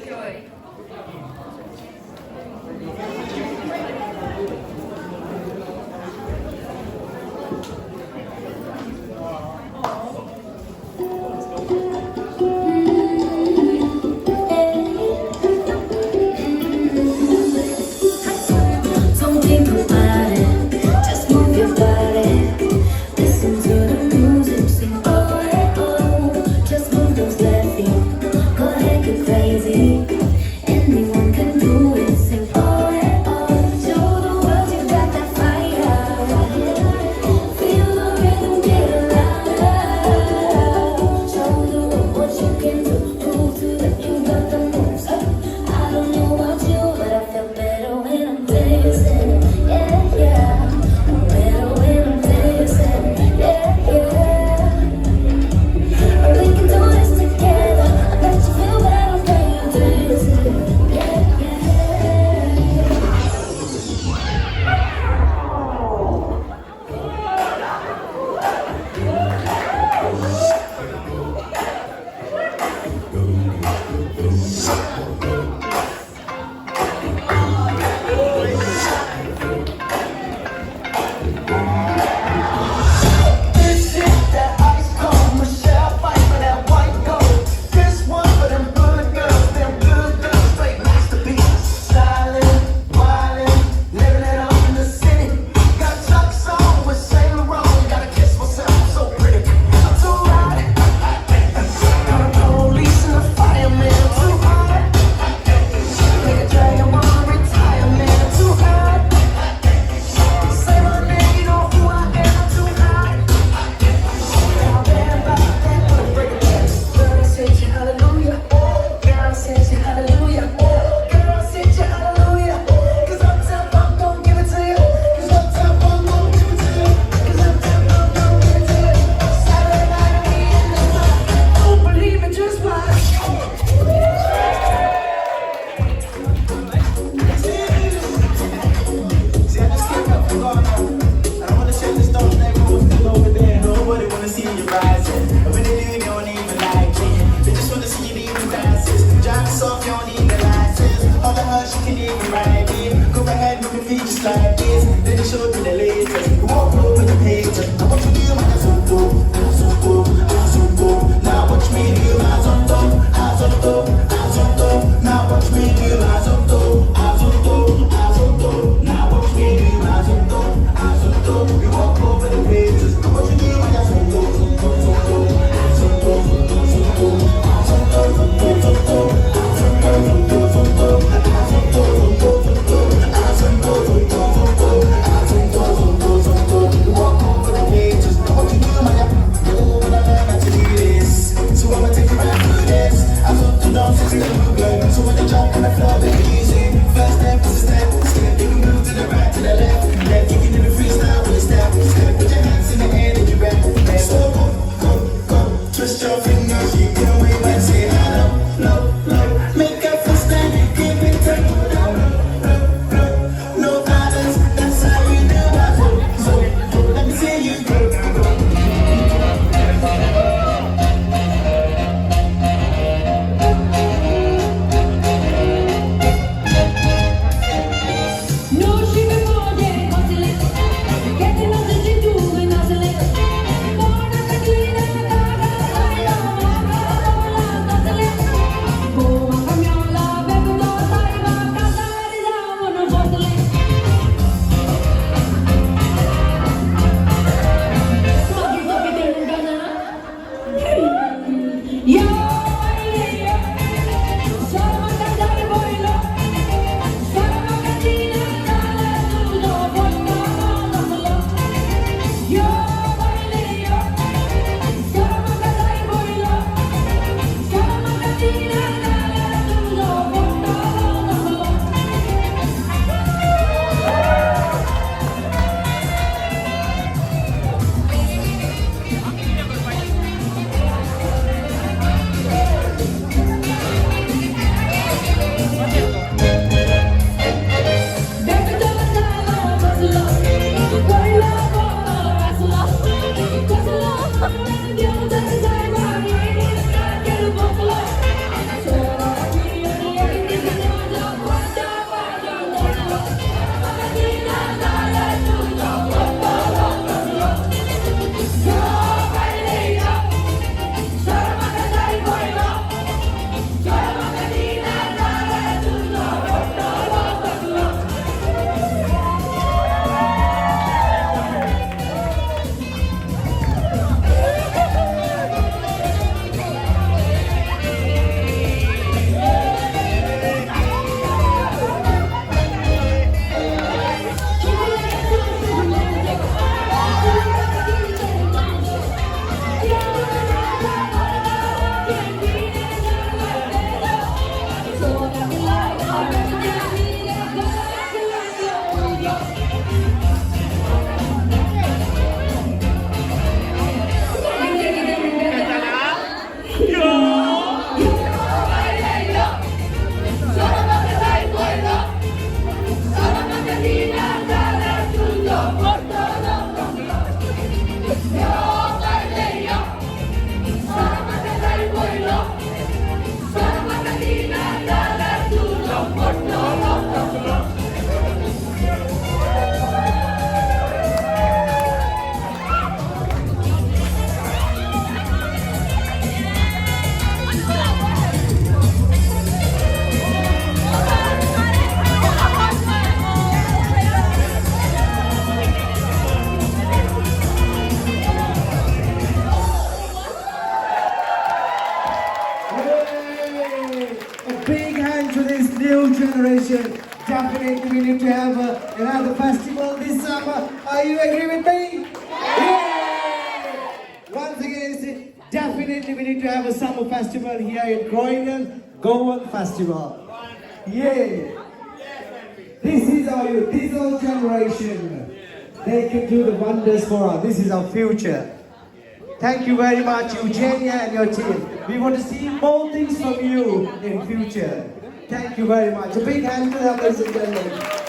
Don't think about it, just move your body. Listen to the music, sing oh hey oh. Just move those left feet, go ahead get crazy. Anyone can do it, sing oh hey oh. Show the world you got that fire. Feel the rhythm get louder. Show the world what you can do. Prove to them you got the moves. I don't know about you, but I feel better when I'm dancing. Yeah, yeah. I'm better when I'm dancing. Yeah, yeah. We can do this together. I bet you feel better when you're dancing. Yeah, yeah. This is that ice cold Michelle fight for that white gold. This one for them good girls, straight masterpieces. Stylin', wildin', living it up in the city. Got Chuck's on with Saint Laurent. Gotta kiss myself, I'm so pretty. I'm too hot. Got the police and the fireman. Too hot. Nigga tell you wanna retire, man. Too hot. Say my name, you know who I am. I'm too hot. Now bam, bam, bam, break it down. Girl, I said you hallelujah. Girl, I said you hallelujah. Girl, I said you hallelujah. 'Cause Uptown Funk gon' give it to you. 'Cause Uptown Funk gon' give it to you. 'Cause Uptown Funk gon' give it to you. Saturday night we in the spot. Don't believe it, just watch. See, I just came up from Ghana. I don't wanna shake the stones, everyone's still over there. Nobody wanna see you rising. And when they do, they don't even like it. They just wanna see you leaving dances. Driving soft, you don't need the license. All the hush, you can even ride it. Go ahead, move your feet just like this. Then they show you the latest. You walk over the pages. I want you to do my zonto, zonto, zonto. Now watch me do my zonto, zonto, zonto. Now watch me do my zonto, zonto, zonto. Now watch me do my zonto, zonto. You walk over the pages. I want you to do my zonto, zonto, zonto, zonto, zonto, zonto, zonto, zonto. Zonto, zonto, zonto, zonto, zonto, zonto, zonto, zonto, zonto, zonto. A big hand to this new generation. Definitely we need to have another festival this summer. Are you agree with me? Yeah! Once again, definitely we need to have a summer festival here in Croydon. Goan Festival. Yeah! This is our youth, this is our generation. They can do the wonders for us. This is our future. Thank you very much, Eugenia and your team. We want to see more things from you in future. Thank you very much. A big hand to them, ladies and gentlemen.